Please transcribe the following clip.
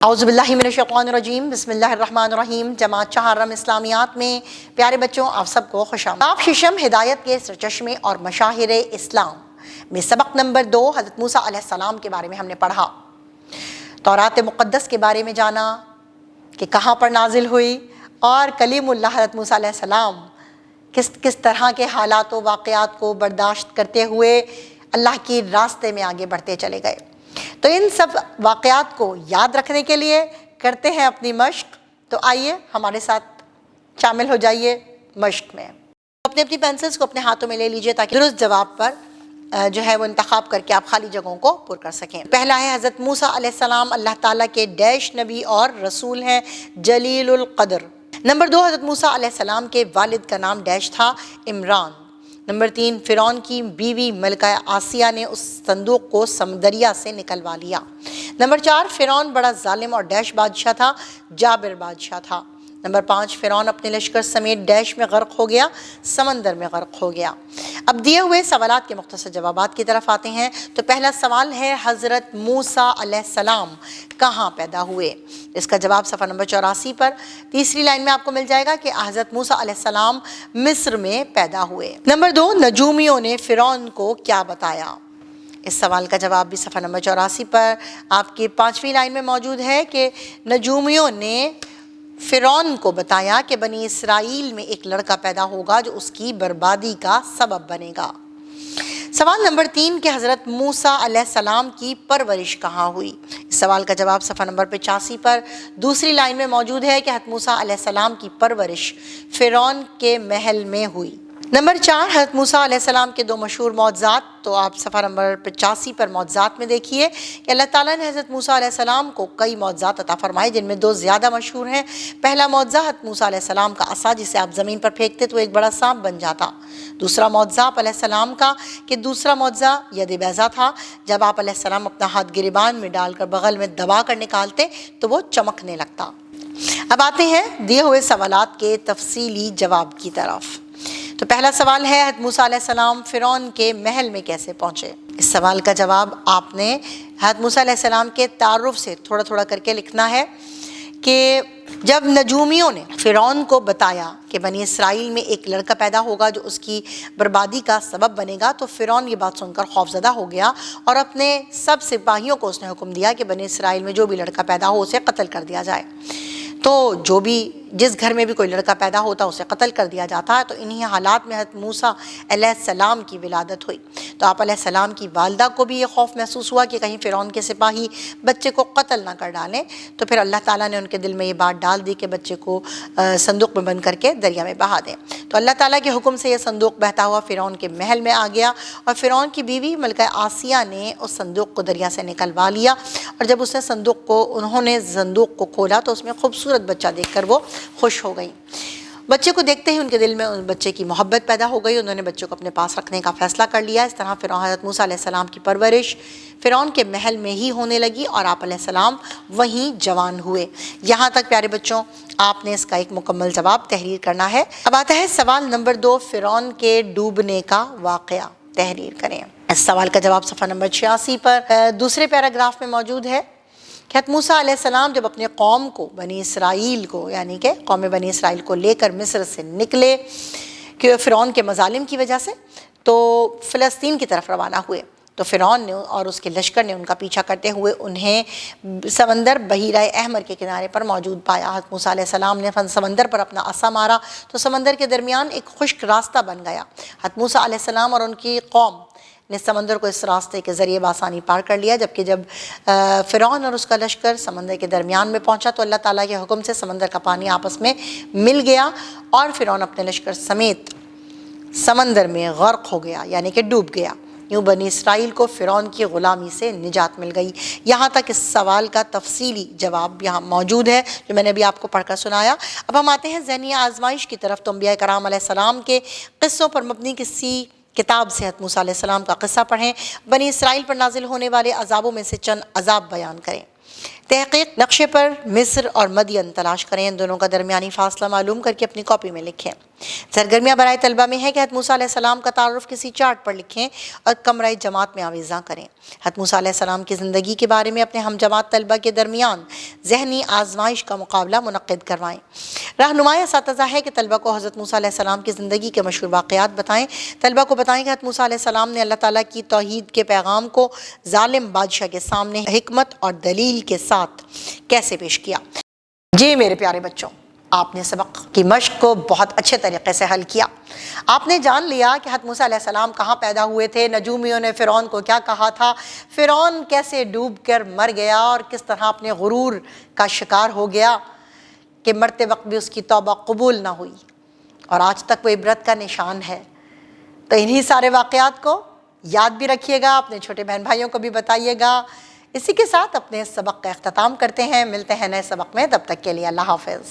اعوذ باللہ من الشیطان الرجیم، بسم اللہ الرحمن الرحیم۔ جماعت چہارم اسلامیات میں پیارے بچوں، آپ سب کو خوش آمدید۔ آپ ششم ہدایت کے سرچشمے اور مشاہیر اسلام میں سبق نمبر 2 حضرت موسیٰ علیہ السلام کے بارے میں ہم نے پڑھا، تورات مقدس کے بارے میں جانا کہ کہاں پر نازل ہوئی، اور کلیم اللہ حضرت موسیٰ علیہ السلام کس طرح کے حالات و واقعات کو برداشت کرتے ہوئے اللہ کی راستے میں آگے بڑھتے چلے گئے۔ تو ان سب واقعات کو یاد رکھنے کے لیے کرتے ہیں اپنی مشق، تو آئیے ہمارے ساتھ شامل ہو جائیے مشق میں۔ اپنی پینسلز کو اپنے ہاتھوں میں لے لیجئے تاکہ درست جواب پر جو ہے وہ انتخاب کر کے آپ خالی جگہوں کو پر کر سکیں۔ پہلا ہے حضرت موسیٰ علیہ السلام اللہ تعالیٰ کے ڈیش نبی اور رسول ہیں، جلیل القدر۔ نمبر 2، حضرت موسیٰ علیہ السلام کے والد کا نام ڈیش تھا، عمران۔ نمبر 3، فرعون کی بیوی ملکہ آسیہ نے اس صندوق کو دریا سے نکلوا لیا۔ نمبر 4، فرعون بڑا ظالم اور ڈیش بادشاہ تھا، جابر بادشاہ تھا۔ نمبر 5، فرعون اپنے لشکر سمیت ڈیش میں غرق ہو گیا، سمندر میں غرق ہو گیا۔ اب دیے ہوئے سوالات کے مختصر جوابات کی طرف آتے ہیں۔ تو پہلا سوال ہے، حضرت موسیٰ علیہ السلام کہاں پیدا ہوئے؟ اس کا جواب صفحہ نمبر 84 پر تیسری لائن میں آپ کو مل جائے گا کہ حضرت موسیٰ علیہ السلام مصر میں پیدا ہوئے۔ نمبر 2، نجومیوں نے فرعون کو کیا بتایا؟ اس سوال کا جواب بھی صفحہ نمبر 84 پر آپ کی 5ویں لائن میں موجود ہے کہ نجومیوں نے فرعون کو بتایا کہ بنی اسرائیل میں ایک لڑکا پیدا ہوگا جو اس کی بربادی کا سبب بنے گا۔ سوال نمبر 3 کہ حضرت موسیٰ علیہ السلام کی پرورش کہاں ہوئی؟ اس سوال کا جواب صفحہ نمبر 85 پر دوسری لائن میں موجود ہے کہ حضرت موسیٰ علیہ السلام کی پرورش فرعون کے محل میں ہوئی۔ نمبر 4، حضرت موسیٰ علیہ السلام کے 2 مشہور معجزات، تو آپ صفحہ نمبر 85 پر معجزات میں دیکھیے کہ اللہ تعالیٰ نے حضرت موسیٰ علیہ السلام کو کئی معجزات عطا فرمائے، جن میں 2 زیادہ مشہور ہیں۔ پہلا معجزہ حضرت موسیٰ علیہ السلام کا عصا، جسے آپ زمین پر پھینکتے تو ایک بڑا سانپ بن جاتا۔ دوسرا معجزہ آپ علیہ السلام کا کہ دوسرا معجزہ ید بیضا تھا، جب آپ علیہ السلام اپنا ہاتھ گریبان میں ڈال کر بغل میں دبا کر نکالتے تو وہ چمکنے لگتا۔ اب آتے ہیں دیے ہوئے سوالات کے تفصیلی جواب کی طرف۔ تو پہلا سوال ہے، حضرت موسیٰ علیہ السلام فرعون کے محل میں کیسے پہنچے؟ اس سوال کا جواب آپ نے حضرت موسیٰ علیہ السلام کے تعارف سے تھوڑا تھوڑا کر کے لکھنا ہے کہ جب نجومیوں نے فرعون کو بتایا کہ بنی اسرائیل میں ایک لڑکا پیدا ہوگا جو اس کی بربادی کا سبب بنے گا، تو فرعون یہ بات سن کر خوفزدہ ہو گیا اور اپنے سب سپاہیوں کو اس نے حکم دیا کہ بنی اسرائیل میں جو بھی لڑکا پیدا ہو اسے قتل کر دیا جائے۔ تو جس گھر میں بھی کوئی لڑکا پیدا ہوتا اسے قتل کر دیا جاتا ہے۔ تو انہی حالات میں حضرت موسیٰ علیہ السلام کی ولادت ہوئی۔ تو آپ علیہ السلام کی والدہ کو بھی یہ خوف محسوس ہوا کہ کہیں فرعون کے سپاہی بچے کو قتل نہ کر ڈالیں، تو پھر اللہ تعالیٰ نے ان کے دل میں یہ بات ڈال دی کہ بچے کو صندوق میں بند کر کے دریا میں بہا دیں۔ تو اللہ تعالیٰ کے حکم سے یہ صندوق بہتا ہوا فرعون کے محل میں آ گیا، اور فرعون کی بیوی ملکہ آسیہ نے اس صندوق کو دریا سے نکلوا لیا، اور جب اس نے انہوں نے صندوق کو کھولا تو اس میں خوبصورت بچہ دیکھ کر وہ خوش ہو گئی۔ بچے کو دیکھتے ہی ان کے دل میں اس بچے کی محبت پیدا ہو گئی، انہوں نے بچے کو اپنے پاس رکھنے کا فیصلہ کر لیا۔ اس طرح حضرت موسیٰ علیہ السلام کی پرورش فرعون کے محل میں ہی ہونے لگی، اور آپ علیہ السلام وہیں جوان ہوئے۔ یہاں تک پیارے بچوں آپ نے اس کا ایک مکمل جواب تحریر کرنا ہے۔ اب آتا ہے سوال نمبر 2، فرعون کے ڈوبنے کا واقعہ تحریر کریں۔ اس سوال کا جواب صفحہ نمبر 86 پر دوسرے پیراگراف میں موجود ہے کہ حضرت موسیٰ علیہ السلام جب اپنے قوم کو بنی اسرائیل کو یعنی کہ قوم بنی اسرائیل کو لے کر مصر سے نکلے کہ فرعون کے مظالم کی وجہ سے، تو فلسطین کی طرف روانہ ہوئے۔ تو فرعون نے اور اس کے لشکر نے ان کا پیچھا کرتے ہوئے انہیں سمندر بحیرہ احمر کے کنارے پر موجود پایا۔ حضرت موسیٰ علیہ السلام نے سمندر پر اپنا عصا مارا تو سمندر کے درمیان ایک خشک راستہ بن گیا۔ حضرت موسیٰ علیہ السلام اور ان کی قوم نے سمندر کو اس راستے کے ذریعے بآسانی پار کر لیا، جبکہ جب فرعون اور اس کا لشکر سمندر کے درمیان میں پہنچا تو اللہ تعالیٰ کے حکم سے سمندر کا پانی آپس میں مل گیا، اور فرعون اپنے لشکر سمیت سمندر میں غرق ہو گیا، یعنی کہ ڈوب گیا۔ یوں بنی اسرائیل کو فرعون کی غلامی سے نجات مل گئی۔ یہاں تک اس سوال کا تفصیلی جواب یہاں موجود ہے جو میں نے ابھی آپ کو پڑھ کر سنایا۔ اب ہم آتے ہیں ذہنی آزمائش کی طرف۔ تو انبیاء کرام علیہ السلام کے قصوں پر مبنی کسی کتاب سے حضرت موسیٰ علیہ السلام کا قصہ پڑھیں، بنی اسرائیل پر نازل ہونے والے عذابوں میں سے چند عذاب بیان کریں۔ تحقیق نقشے پر مصر اور مدین تلاش کریں، ان دونوں کا درمیانی فاصلہ معلوم کر کے اپنی کاپی میں لکھیں۔ سرگرمیاں برائے طلبہ میں ہے کہ حضرت موسیٰ علیہ السلام کا تعارف کسی چارٹ پر لکھیں اور کمرہ جماعت میں آویزاں کریں۔ حضرت موسیٰ علیہ السلام کی زندگی کے بارے میں اپنے ہم جماعت طلبہ کے درمیان ذہنی آزمائش کا مقابلہ منعقد کروائیں۔ رہنمائی اساتذہ ہے کہ طلبہ کو حضرت موسیٰ علیہ السلام کی زندگی کے مشہور واقعات بتائیں۔ طلبہ کو بتائیں کہ حضرت موسیٰ علیہ السلام نے اللہ تعالیٰ کی توحید کے پیغام کو ظالم بادشاہ کے سامنے حکمت اور دلیل کے ساتھ کیسے پیش کیا۔ جی میرے پیارے بچوں، آپ نے سبق کی مشق کو بہت اچھے طریقے سے حل کیا۔ آپ نے جان لیا کہ حضرت موسیٰ علیہ السلام کہاں پیدا ہوئے تھے، نجومیوں نے فرعون کو کیا کہا تھا، فرعون کیسے ڈوب کر مر گیا اور کس طرح اپنے غرور کا شکار ہو گیا کہ مرتے وقت بھی اس کی توبہ قبول نہ ہوئی اور آج تک وہ عبرت کا نشان ہے۔ تو انہی سارے واقعات کو یاد بھی رکھیے گا، اپنے چھوٹے بہن بھائیوں کو بھی بتائیے گا۔ اسی کے ساتھ اپنے سبق کا اختتام کرتے ہیں، ملتے ہیں نئے سبق میں، تب تک کے لیے اللہ حافظ۔